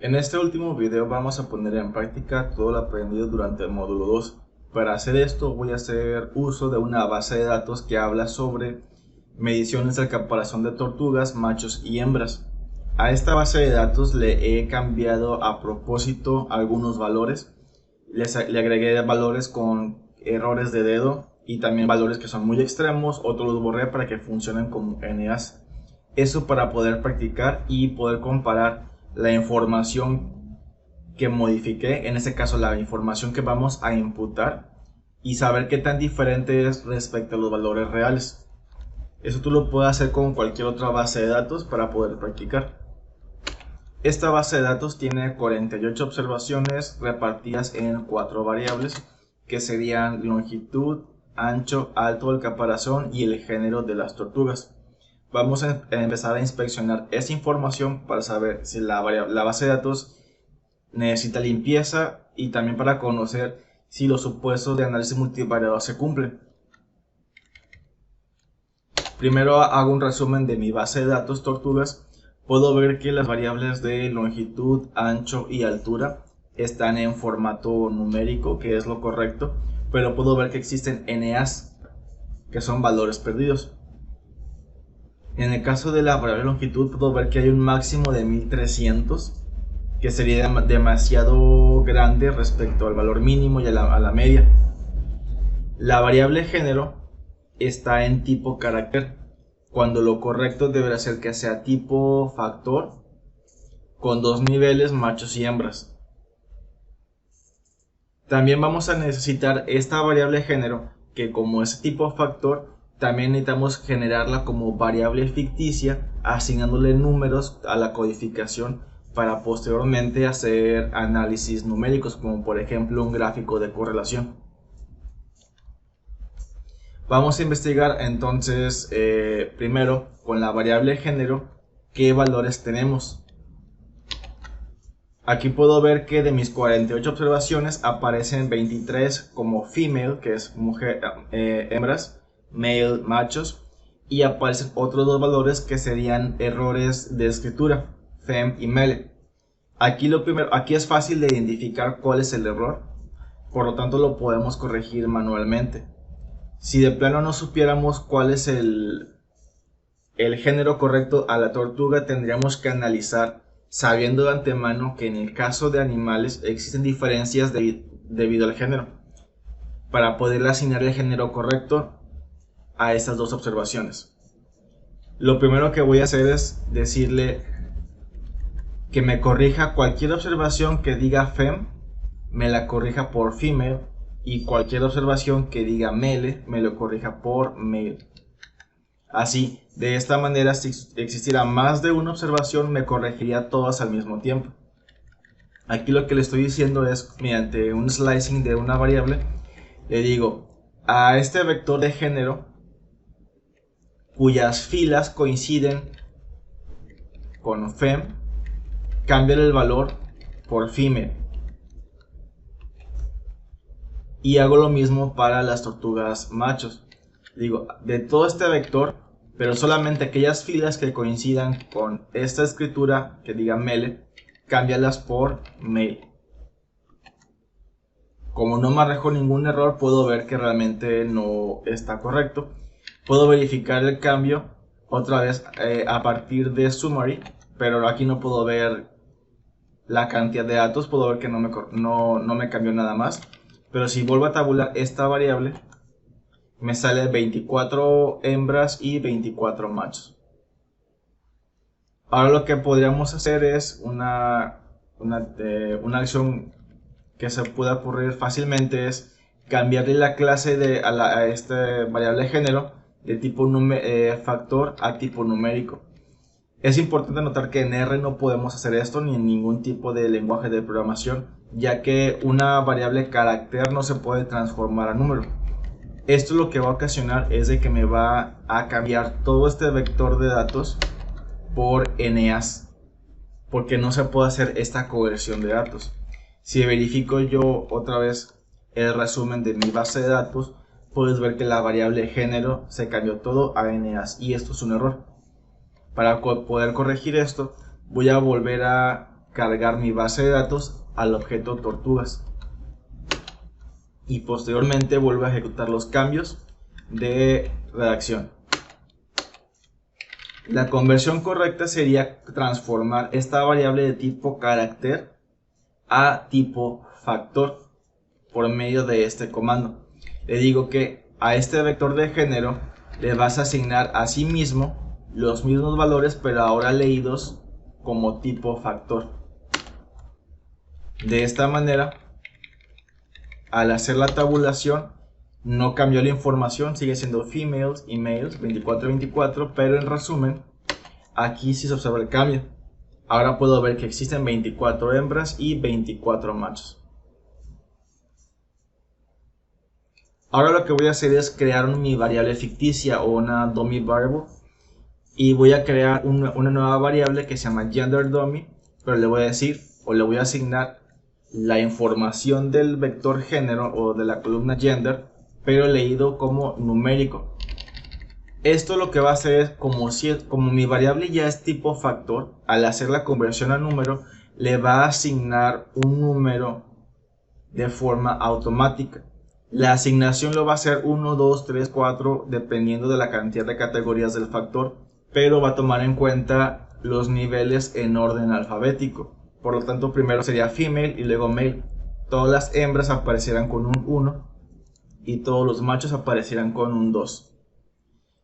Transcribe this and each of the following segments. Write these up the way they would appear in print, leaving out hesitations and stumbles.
En este último video vamos a poner en práctica todo lo aprendido durante el módulo 2. Para hacer esto voy a hacer uso de una base de datos que habla sobre mediciones de acaparación de tortugas, machos y hembras. A esta base de datos le he cambiado a propósito algunos valores. Le agregué valores con errores de dedo y también valores que son muy extremos, otros los borré para que funcionen como NAs. Eso para poder practicar y poder comparar la información que modifiqué, en este caso la información que vamos a imputar, y saber qué tan diferente es respecto a los valores reales. Eso tú lo puedes hacer con cualquier otra base de datos para poder practicar. Esta base de datos tiene 48 observaciones repartidas en 4 variables, que serían longitud, ancho, alto del caparazón y el género de las tortugas. Vamos a empezar a inspeccionar esa información para saber si la base de datos necesita limpieza y también para conocer si los supuestos de análisis multivariado se cumplen. Primero hago un resumen de mi base de datos tortugas. Puedo ver que las variables de longitud, ancho y altura están en formato numérico, que es lo correcto, pero puedo ver que existen NAs, que son valores perdidos. En el caso de la variable longitud puedo ver que hay un máximo de 1300, que sería demasiado grande respecto al valor mínimo y a la media. La variable género está en tipo carácter, cuando lo correcto debería ser que sea tipo factor con 2 niveles, machos y hembras. También vamos a necesitar esta variable género, que como es tipo factor, también necesitamos generarla como variable ficticia, asignándole números a la codificación para posteriormente hacer análisis numéricos, como por ejemplo un gráfico de correlación. Vamos a investigar entonces primero con la variable género qué valores tenemos. Aquí puedo ver que de mis 48 observaciones aparecen 23 como female, que es mujer, hembras, male, machos, y aparecen otros dos valores que serían errores de escritura, fem y male. Aquí es fácil de identificar cuál es el error, por lo tanto lo podemos corregir manualmente. Si de plano no supiéramos cuál es el género correcto a la tortuga, tendríamos que analizar, sabiendo de antemano que en el caso de animales existen diferencias debido al género, para poder asignar el género correcto a estas dos observaciones. Lo primero que voy a hacer es decirle que me corrija cualquier observación que diga fem, me la corrija por female, y cualquier observación que diga male me lo corrija por male. Así, de esta manera, si existiera más de una observación, me corregiría todas al mismo tiempo. Aquí lo que le estoy diciendo es, mediante un slicing de una variable, le digo a este vector de género, cuyas filas coinciden con fem, cámbiale el valor por female. Y hago lo mismo para las tortugas machos. Digo, de todo este vector, pero solamente aquellas filas que coincidan con esta escritura que diga male, cámbialas por male. Como no me arrojo ningún error, puedo ver que realmente no está correcto. Puedo verificar el cambio otra vez a partir de summary, pero aquí no puedo ver la cantidad de datos, puedo ver que no me cambió nada más. Pero si vuelvo a tabular esta variable, me sale 24 hembras y 24 machos. Ahora lo que podríamos hacer es una acción que se puede ocurrir fácilmente, es cambiarle la clase a esta variable género de tipo factor a tipo numérico. Es importante notar que en R no podemos hacer esto ni en ningún tipo de lenguaje de programación, ya que una variable carácter no se puede transformar a número. Esto lo que va a ocasionar es de que me va a cambiar todo este vector de datos por NAs, porque no se puede hacer esta conversión de datos. Si verifico yo otra vez el resumen de mi base de datos, puedes ver que la variable género se cambió todo a NAs y esto es un error. Para poder corregir esto, voy a volver a cargar mi base de datos al objeto tortugas. Y posteriormente vuelvo a ejecutar los cambios de redacción. La conversión correcta sería transformar esta variable de tipo carácter a tipo factor por medio de este comando. Le digo que a este vector de género le vas a asignar a sí mismo los mismos valores, pero ahora leídos como tipo factor. De esta manera, al hacer la tabulación, no cambió la información, sigue siendo females y males 24 y 24, pero en resumen, aquí sí se observa el cambio. Ahora puedo ver que existen 24 hembras y 24 machos. Ahora lo que voy a hacer es crear mi variable ficticia o una dummy variable. Y voy a crear una nueva variable que se llama genderDummy, pero le voy a decir o le voy a asignar la información del vector género o de la columna gender, pero leído como numérico. Esto lo que va a hacer es, como mi variable ya es tipo factor, al hacer la conversión a número, le va a asignar un número de forma automática. La asignación lo va a hacer 1, 2, 3, 4, dependiendo de la cantidad de categorías del factor, pero va a tomar en cuenta los niveles en orden alfabético. Por lo tanto, primero sería female y luego male. Todas las hembras aparecerán con un 1 y todos los machos aparecerán con un 2.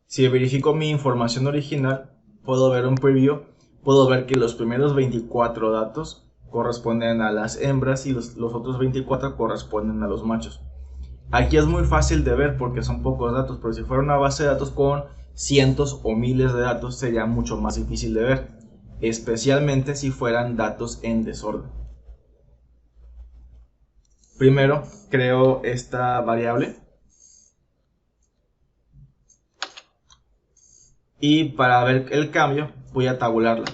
Si verifico mi información original, puedo ver un preview, puedo ver que los primeros 24 datos corresponden a las hembras y los otros 24 corresponden a los machos. Aquí es muy fácil de ver porque son pocos datos, pero si fuera una base de datos con cientos o miles de datos sería mucho más difícil de ver, especialmente si fueran datos en desorden. Primero creo esta variable y para ver el cambio voy a tabularla.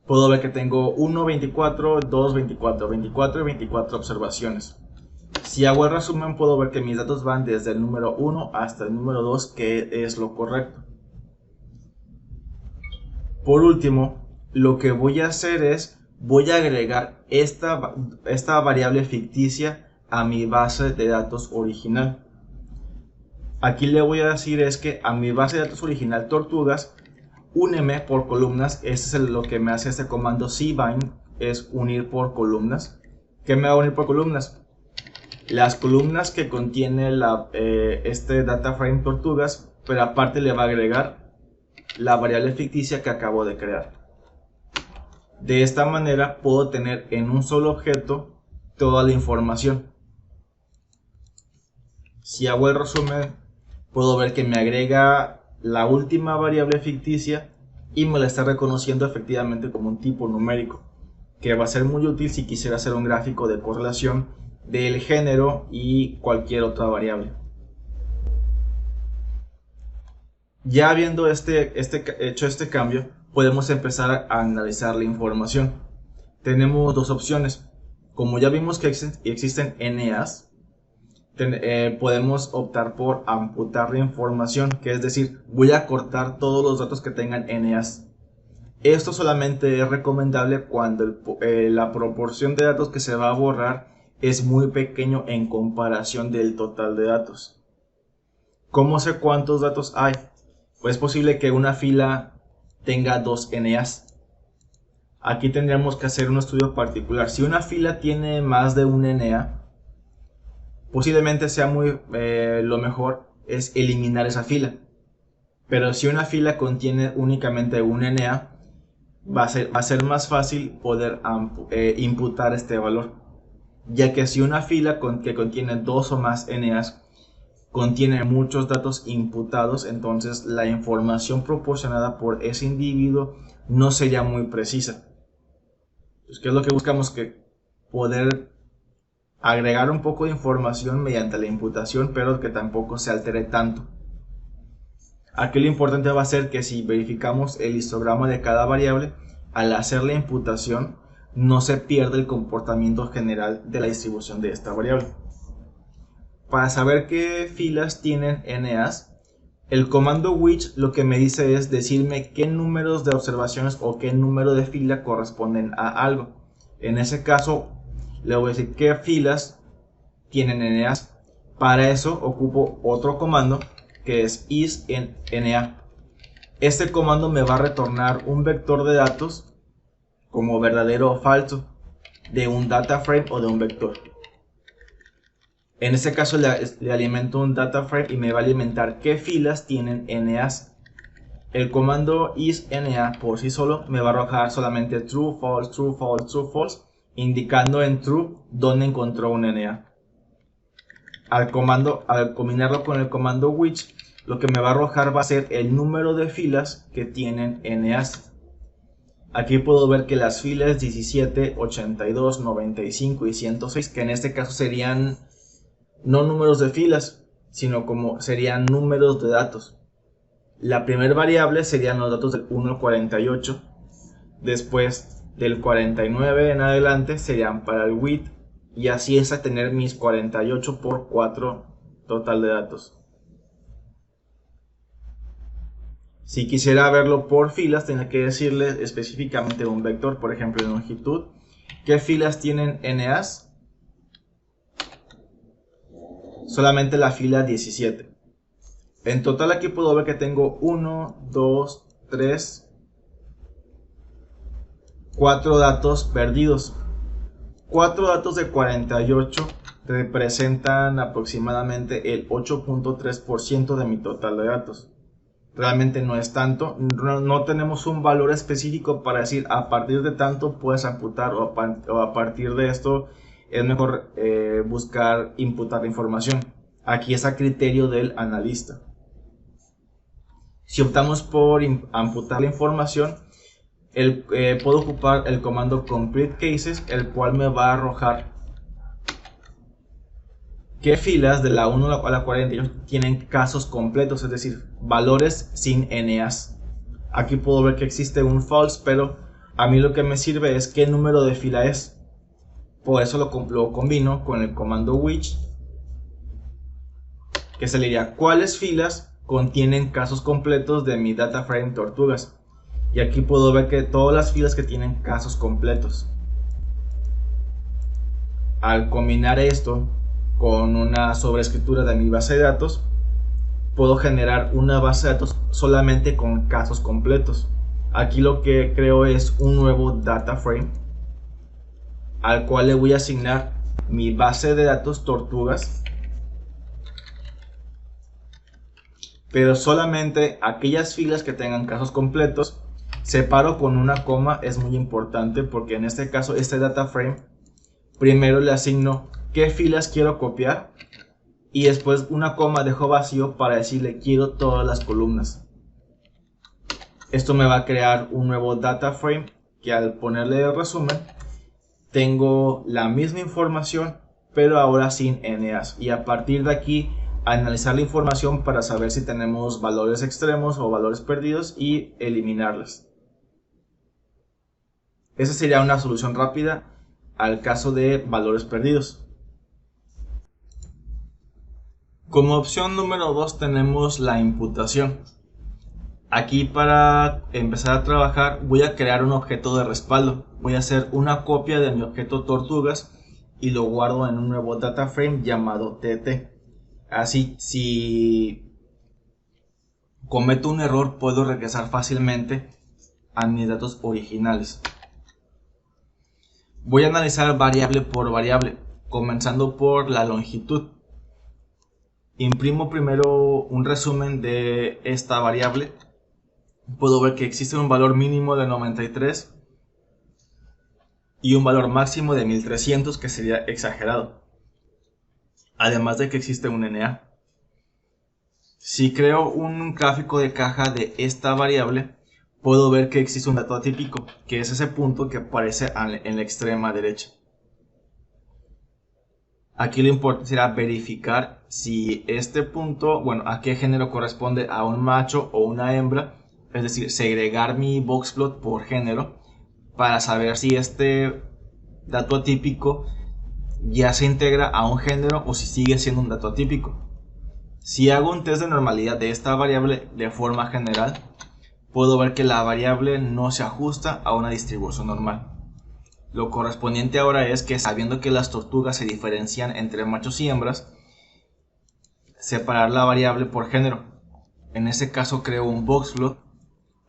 Puedo ver que tengo 1, 24, 2, 24, 24 y 24 observaciones. Si hago el resumen puedo ver que mis datos van desde el número 1 hasta el número 2, que es lo correcto. Por último, lo que voy a hacer es, voy a agregar esta variable ficticia a mi base de datos original. Aquí le voy a decir es que a mi base de datos original tortugas, úneme por columnas. Este es lo que me hace este comando cbind, es unir por columnas. ¿Qué me va a unir por columnas? Las columnas que contiene este data frame tortugas, pero aparte le va a agregar la variable ficticia que acabo de crear. De esta manera puedo tener en un solo objeto toda la información. Si hago el resumen, puedo ver que me agrega la última variable ficticia y me la está reconociendo efectivamente como un tipo numérico, que va a ser muy útil si quisiera hacer un gráfico de correlación del género y cualquier otra variable. Ya habiendo hecho este cambio, podemos empezar a analizar la información. Tenemos dos opciones. Como ya vimos que existen NAs, podemos optar por amputar la información, que es decir, voy a cortar todos los datos que tengan NAs. Esto solamente es recomendable cuando la proporción de datos que se va a borrar es muy pequeño en comparación del total de datos. ¿Cómo sé cuántos datos hay? Pues es posible que una fila tenga 2 NAs. Aquí tendríamos que hacer un estudio particular. Si una fila tiene más de un NA, posiblemente sea lo mejor es eliminar esa fila. Pero si una fila contiene únicamente un NA, va a ser más fácil poder imputar este valor, ya que si una fila que contiene 2 o más NAs contiene muchos datos imputados, entonces la información proporcionada por ese individuo no sería muy precisa. Pues, ¿qué es lo que buscamos? Que poder agregar un poco de información mediante la imputación, pero que tampoco se altere tanto. Aquí lo importante va a ser que si verificamos el histograma de cada variable, al hacer la imputación no se pierde el comportamiento general de la distribución de esta variable. Para saber qué filas tienen NAs, El comando which lo que me dice es decirme qué números de observaciones o qué número de fila corresponden a algo. En ese caso le voy a decir qué filas tienen NAs. Para eso ocupo otro comando que es isNA. Este comando me va a retornar un vector de datos como verdadero o falso de un data frame o de un vector. En este caso le alimento un data frame y me va a alimentar qué filas tienen NAs. El comando isNA por sí solo me va a arrojar solamente true, false, true, false, true, false, indicando en true dónde encontró un NA. Al combinarlo con el comando which, lo que me va a arrojar va a ser el número de filas que tienen NAs. Aquí puedo ver que las filas 17, 82, 95 y 106, que en este caso serían no números de filas, sino como serían números de datos. La primera variable serían los datos del 1 al 48, después del 49 en adelante serían para el with, y así es a tener mis 48 por 4 total de datos. Si quisiera verlo por filas, tendría que decirle específicamente un vector, por ejemplo en longitud, ¿qué filas tienen NAs? Solamente la fila 17. En total aquí puedo ver que tengo 1, 2, 3, 4 datos perdidos. 4 datos de 48 representan aproximadamente el 8.3% de mi total de datos. Realmente no es tanto, no tenemos un valor específico para decir a partir de tanto puedes amputar o a partir de esto es mejor buscar imputar la información. Aquí es a criterio del analista. Si optamos por amputar la información, puedo ocupar el comando complete cases, el cual me va a arrojar qué filas de la 1 a la 48 tienen casos completos, es decir, valores sin NAs. Aquí puedo ver que existe un false, pero a mí lo que me sirve es qué número de fila es. Por eso lo combino con el comando which, que se le diría cuáles filas contienen casos completos de mi data frame tortugas. Y aquí puedo ver que todas las filas que tienen casos completos. Al combinar esto con una sobreescritura de mi base de datos, puedo generar una base de datos solamente con casos completos. Aquí lo que creo es un nuevo data frame al cual le voy a asignar mi base de datos tortugas, pero solamente aquellas filas que tengan casos completos. Separo con una coma, es muy importante porque en este caso este data frame primero le asigno qué filas quiero copiar y después una coma dejo vacío para decirle quiero todas las columnas. Esto me va a crear un nuevo data frame que al ponerle el resumen tengo la misma información pero ahora sin NAs, y a partir de aquí analizar la información para saber si tenemos valores extremos o valores perdidos y eliminarlas. Esa sería una solución rápida al caso de valores perdidos. Como opción número 2 tenemos la imputación. Aquí para empezar a trabajar voy a crear un objeto de respaldo. Voy a hacer una copia de mi objeto tortugas y lo guardo en un nuevo data frame llamado TT. Así si cometo un error puedo regresar fácilmente a mis datos originales. Voy a analizar variable por variable, comenzando por la longitud. Imprimo primero un resumen de esta variable. Puedo ver que existe un valor mínimo de 93 y un valor máximo de 1300, que sería exagerado. Además de que existe un NA. Si creo un gráfico de caja de esta variable, puedo ver que existe un dato atípico, que es ese punto que aparece en la extrema derecha. Aquí lo importante será verificar si este punto, bueno, a qué género corresponde, a un macho o una hembra, es decir, segregar mi boxplot por género para saber si este dato atípico ya se integra a un género o si sigue siendo un dato atípico. Si hago un test de normalidad de esta variable de forma general, puedo ver que la variable no se ajusta a una distribución normal. Lo correspondiente ahora es que, sabiendo que las tortugas se diferencian entre machos y hembras, separar la variable por género. En este caso creo un boxplot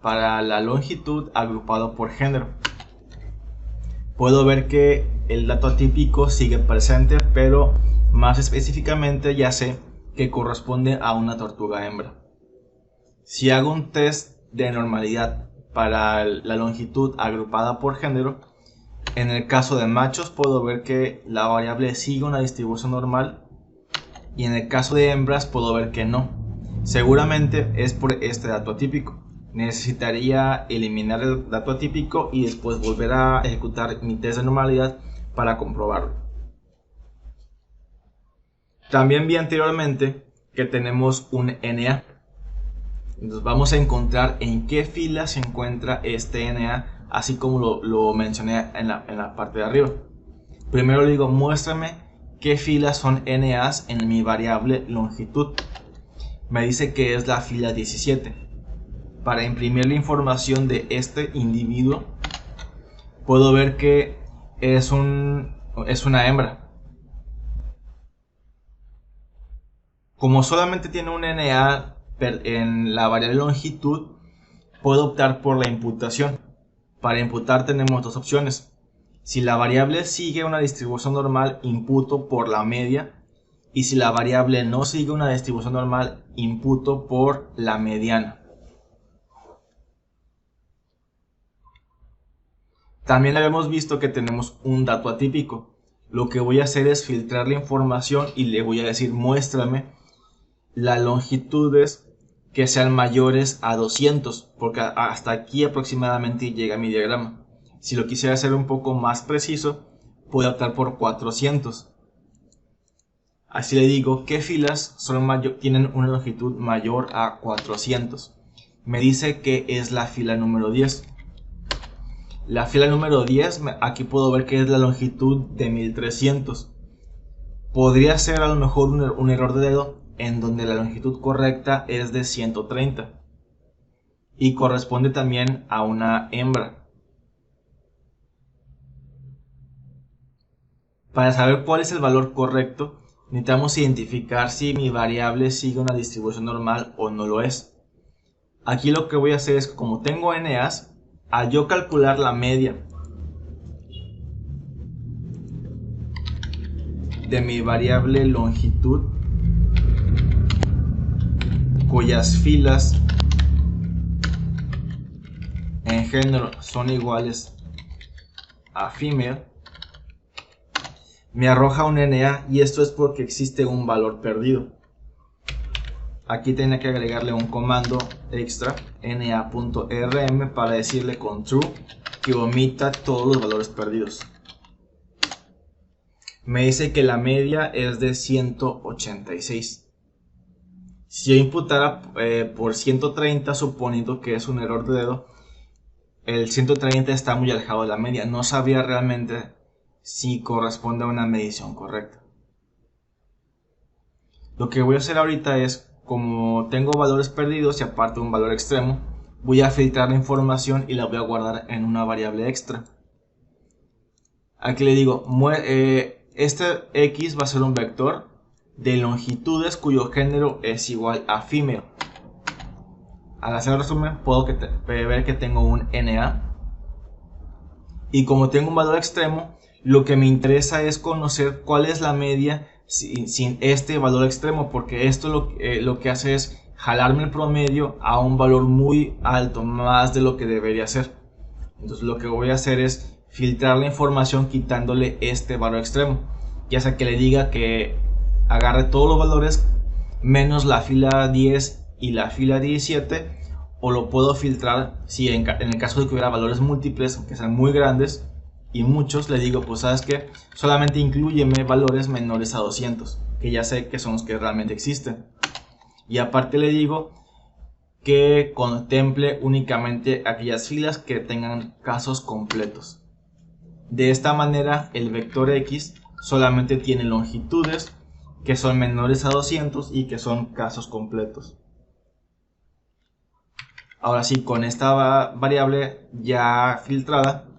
para la longitud agrupado por género. Puedo ver que el dato atípico sigue presente, pero más específicamente ya sé que corresponde a una tortuga hembra. Si hago un test de normalidad para la longitud agrupada por género, en el caso de machos puedo ver que la variable sigue una distribución normal, y en el caso de hembras puedo ver que no. Seguramente es por este dato atípico. Necesitaría eliminar el dato atípico y después volver a ejecutar mi test de normalidad para comprobarlo. También vi anteriormente que tenemos un NA. Entonces vamos a encontrar en qué fila se encuentra este NA, así como lo mencioné en la parte de arriba. Primero le digo, muéstrame qué filas son NAs en mi variable longitud. Me dice que es la fila 17. Para imprimir la información de este individuo, puedo ver que es una hembra. Como solamente tiene un NA en la variable longitud, puedo optar por la imputación. Para imputar tenemos dos opciones. Si la variable sigue una distribución normal, imputo por la media. Y si la variable no sigue una distribución normal, imputo por la mediana. También habíamos visto que tenemos un dato atípico. Lo que voy a hacer es filtrar la información y le voy a decir, muéstrame las longitudes que sean mayores a 200, porque hasta aquí aproximadamente llega mi diagrama. Si lo quisiera hacer un poco más preciso, puedo optar por 400. Así le digo, ¿qué filas tienen una longitud mayor a 400? Me dice que es la fila número 10. La fila número 10, aquí puedo ver que es la longitud de 1300. Podría ser a lo mejor un error de dedo en donde la longitud correcta es de 130 y corresponde también a una hembra. Para saber cuál es el valor correcto, necesitamos identificar si mi variable sigue una distribución normal o no lo es. Aquí lo que voy a hacer es, como tengo NAs, al yo calcular la media de mi variable longitud, cuyas filas en género son iguales a female, me arroja un NA, y esto es porque existe un valor perdido. Aquí tenía que agregarle un comando extra, na.rm, para decirle con true que omita todos los valores perdidos. Me dice que la media es de 186. Si yo imputara por 130, suponiendo que es un error de dedo, el 130 está muy alejado de la media. No sabría realmente si corresponde a una medición correcta. Lo que voy a hacer ahorita es, como tengo valores perdidos y aparte un valor extremo, voy a filtrar la información y la voy a guardar en una variable extra. Aquí le digo, este X va a ser un vector de longitudes cuyo género es igual a female. Al hacer el resumen puedo ver que tengo un NA. Y como tengo un valor extremo, lo que me interesa es conocer cuál es la media sin este valor extremo, porque esto lo que hace es jalarme el promedio a un valor muy alto, más de lo que debería ser. Entonces lo que voy a hacer es filtrar la información quitándole este valor extremo, ya sea que le diga que agarre todos los valores menos la fila 10 y la fila 17, o lo puedo filtrar si en el caso de que hubiera valores múltiples que sean muy grandes y muchos, le digo, pues sabes que solamente inclúyeme valores menores a 200, que ya sé que son los que realmente existen. Y aparte le digo que contemple únicamente aquellas filas que tengan casos completos. De esta manera el vector X solamente tiene longitudes que son menores a 200 y que son casos completos. Ahora sí, con esta variable ya filtrada,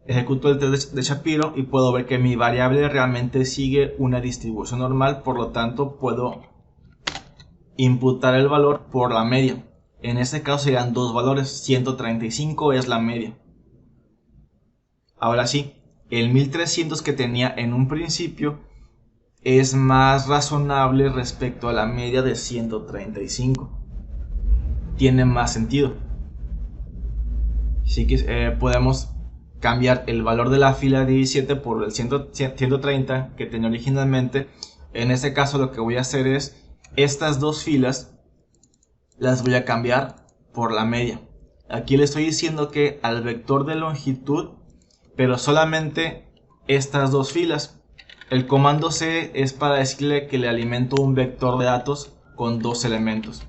ejecuto el test de Shapiro y puedo ver que mi variable realmente sigue una distribución normal, por lo tanto puedo imputar el valor por la media. En este caso serían dos valores, 135 es la media. Ahora sí, el 1300 que tenía en un principio es más razonable respecto a la media de 135. Tiene más sentido. Así que podemos cambiar el valor de la fila 17 por el 130 que tenía originalmente. En este caso lo que voy a hacer es estas dos filas las voy a cambiar por la media. Aquí le estoy diciendo que al vector de longitud, pero solamente estas dos filas. El comando C es para decirle que le alimento un vector de datos con dos elementos.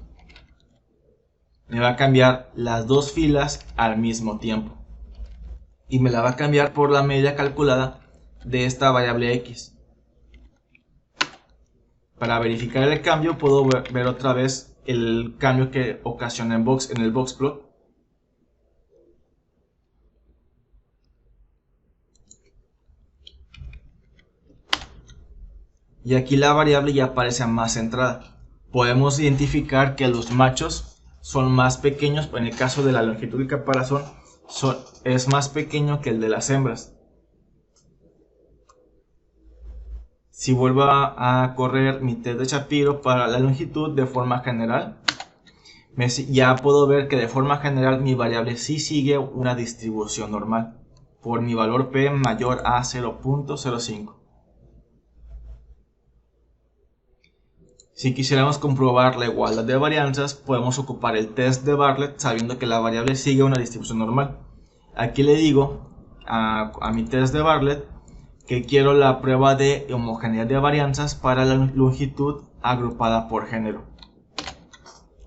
Me va a cambiar las dos filas al mismo tiempo. Y me la va a cambiar por la media calculada de esta variable X. Para verificar el cambio puedo ver otra vez el cambio que ocasiona en el boxplot. Y aquí la variable ya aparece más centrada. Podemos identificar que los machos son más pequeños, en el caso de la longitud del caparazón es más pequeño que el de las hembras. Si vuelvo a correr mi test de Shapiro para la longitud de forma general, ya puedo ver que de forma general mi variable sí sigue una distribución normal, por mi valor P mayor a 0.05. Si quisiéramos comprobar la igualdad de varianzas, podemos ocupar el test de Bartlett sabiendo que la variable sigue una distribución normal. Aquí le digo a mi test de Bartlett que quiero la prueba de homogeneidad de varianzas para la longitud agrupada por género.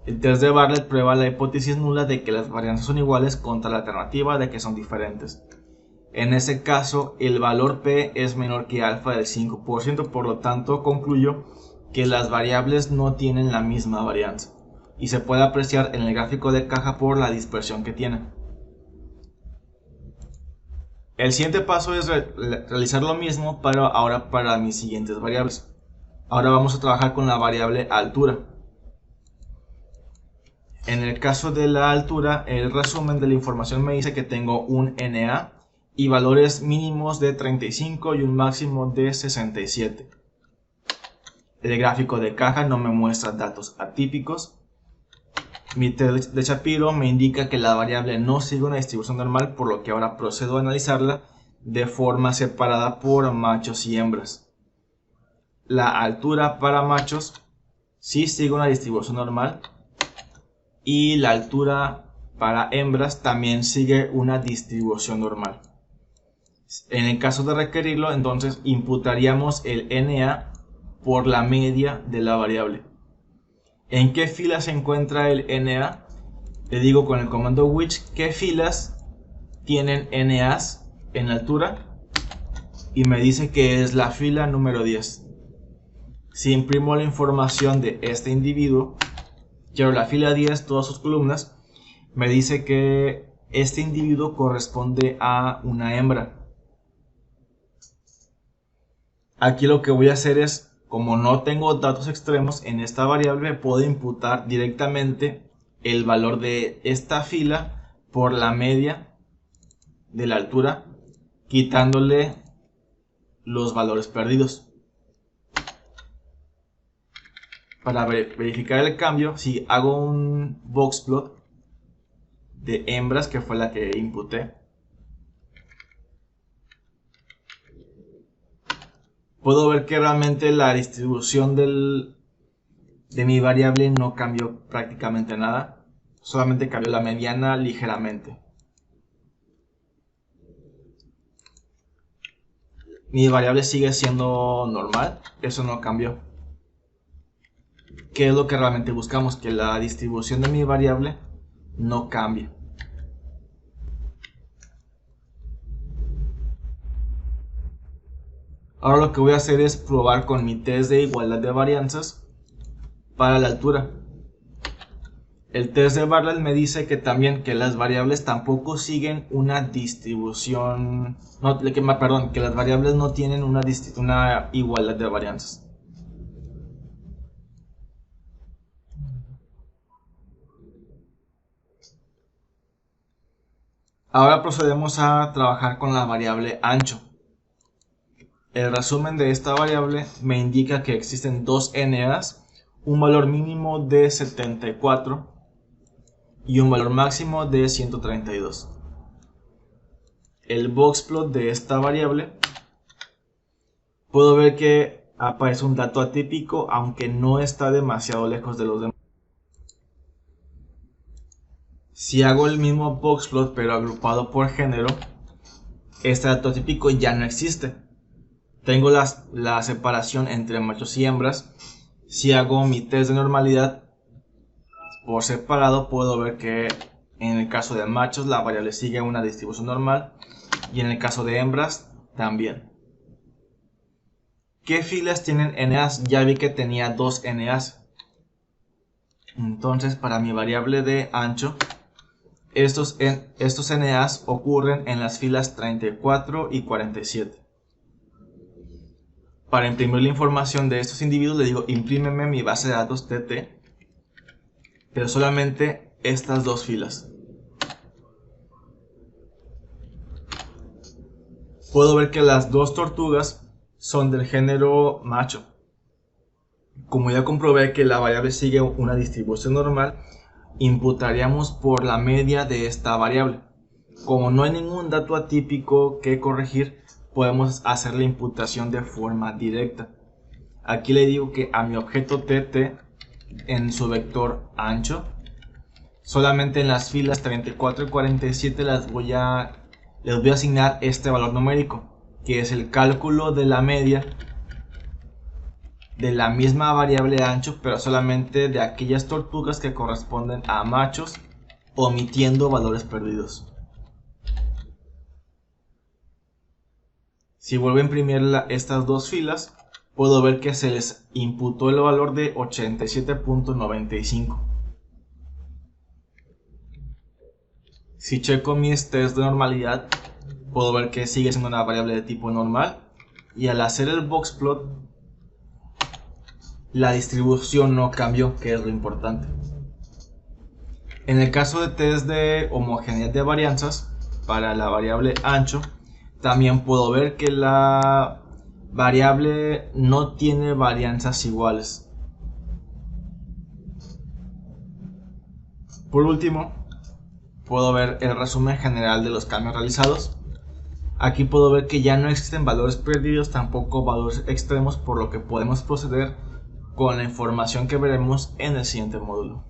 El test de Bartlett prueba la hipótesis nula de que las varianzas son iguales contra la alternativa de que son diferentes. En ese caso, el valor P es menor que alfa del 5%, por lo tanto concluyo que las variables no tienen la misma varianza y se puede apreciar en el gráfico de caja por la dispersión que tienen. El siguiente paso es realizar lo mismo, pero ahora para mis siguientes variables. Ahora vamos a trabajar con la variable altura. En el caso de la altura, el resumen de la información me dice que tengo un NA y valores mínimos de 35 y un máximo de 67. El gráfico de caja no me muestra datos atípicos. Mi test de Shapiro me indica que la variable no sigue una distribución normal, por lo que ahora procedo a analizarla de forma separada por machos y hembras. La altura para machos sí sigue una distribución normal y la altura para hembras también sigue una distribución normal. En el caso de requerirlo, entonces imputaríamos el NA por la media de la variable. ¿En qué fila se encuentra el NA? Le digo con el comando which qué filas tienen NAs en altura y me dice que es la fila número 10. Si imprimo la información de este individuo, quiero la fila 10, todas sus columnas, me dice que este individuo corresponde a una hembra. Aquí lo que voy a hacer es, como no tengo datos extremos en esta variable, puedo imputar directamente el valor de esta fila por la media de la altura, quitándole los valores perdidos. Para verificar el cambio, si hago un boxplot de hembras, que fue la que imputé, puedo ver que realmente la distribución de mi variable no cambió prácticamente nada, solamente cambió la mediana ligeramente. Mi variable sigue siendo normal, eso no cambió. ¿Qué es lo que realmente buscamos? Que la distribución de mi variable no cambie. Ahora lo que voy a hacer es probar con mi test de igualdad de varianzas para la altura. El test de Bartlett me dice que también que las variables tampoco siguen una distribución, que las variables no tienen una igualdad de varianzas. Ahora procedemos a trabajar con la variable ancho. El resumen de esta variable me indica que existen dos NAs, un valor mínimo de 74 y un valor máximo de 132. El boxplot de esta variable, puedo ver que aparece un dato atípico, aunque no está demasiado lejos de los demás. Si hago el mismo boxplot pero agrupado por género, este dato atípico ya no existe. Tengo la separación entre machos y hembras. Si hago mi test de normalidad por separado, puedo ver que en el caso de machos la variable sigue una distribución normal y en el caso de hembras también. ¿Qué filas tienen NAs? Ya vi que tenía dos NAs. Entonces, para mi variable de ancho, estos NAs ocurren en las filas 34 y 47. Para imprimir la información de estos individuos le digo imprímeme mi base de datos TT, pero solamente estas dos filas. Puedo ver que las dos tortugas son del género macho. Como ya comprobé que la variable sigue una distribución normal, imputaríamos por la media de esta variable. Como no hay ningún dato atípico que corregir, podemos hacer la imputación de forma directa. Aquí le digo que a mi objeto TT en su vector ancho, solamente en las filas 34 y 47 les voy a asignar este valor numérico, que es el cálculo de la media de la misma variable ancho, pero solamente de aquellas tortugas que corresponden a machos, omitiendo valores perdidos. Si vuelvo a imprimir estas dos filas, puedo ver que se les imputó el valor de 87.95. Si checo mis test de normalidad, puedo ver que sigue siendo una variable de tipo normal, y al hacer el boxplot, la distribución no cambió, que es lo importante. En el caso de test de homogeneidad de varianzas, para la variable ancho, también puedo ver que la variable no tiene varianzas iguales. Por último, puedo ver el resumen general de los cambios realizados. Aquí puedo ver que ya no existen valores perdidos, tampoco valores extremos, por lo que podemos proceder con la información que veremos en el siguiente módulo.